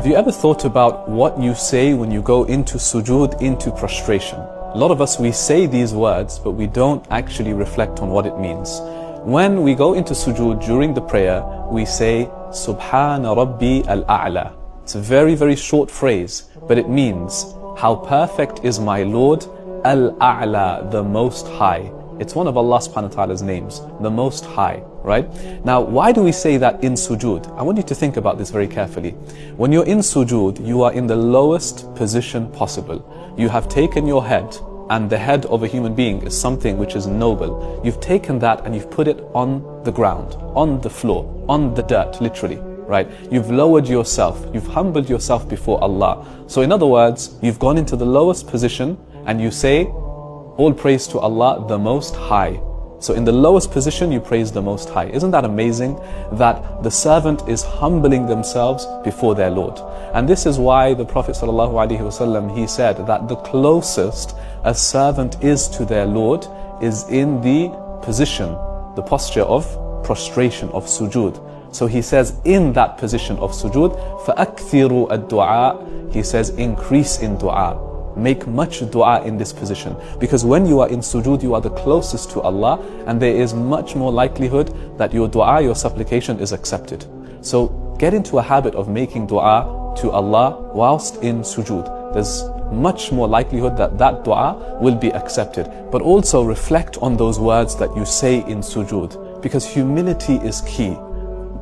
Have you ever thought about what you say when you go into sujood, into prostration? A lot of us, we say these words, but we don't actually reflect on what it means. When we go into sujood during the prayer, we say, Subhana Rabbi al-A'la. It's a very, very short phrase, but it means, how perfect is my Lord, al-A'la, the Most High. It's one of Allah subhanahu wa ta'ala's names, the Most High, right? Now, why do we say that in sujood? I want you to think about this very carefully. When you're in sujood, you are in the lowest position possible. You have taken your head, and the head of a human being is something which is noble. You've taken that and you've put it on the ground, on the floor, on the dirt, literally, right? You've lowered yourself, you've humbled yourself before Allah. So in other words, you've gone into the lowest position and you say, all praise to Allah, the Most High. So in the lowest position, you praise the Most High. Isn't that amazing? That the servant is humbling themselves before their Lord. And this is why the Prophet ﷺ, he said that the closest a servant is to their Lord is in the position, the posture of prostration, of sujood. So he says, in that position of sujood, فَأَكْثِرُوا الدُّعَاء, he says, increase in dua. Make much dua in this position, because when you are in sujood, you are the closest to Allah, and there is much more likelihood that your dua, your supplication is accepted. So get into a habit of making dua to Allah whilst in sujood. There's much more likelihood that that dua will be accepted. But also reflect on those words that you say in sujood, because humility is key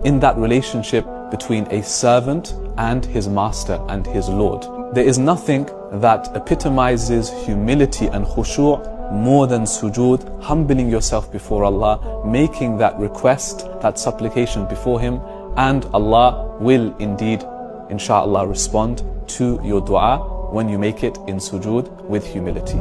in that relationship between a servant and his master and his Lord. There is nothing that epitomizes humility and khushu' more than sujood, humbling yourself before Allah, making that request, that supplication before Him, and Allah will indeed, inshallah, respond to your dua when you make it in sujood with humility.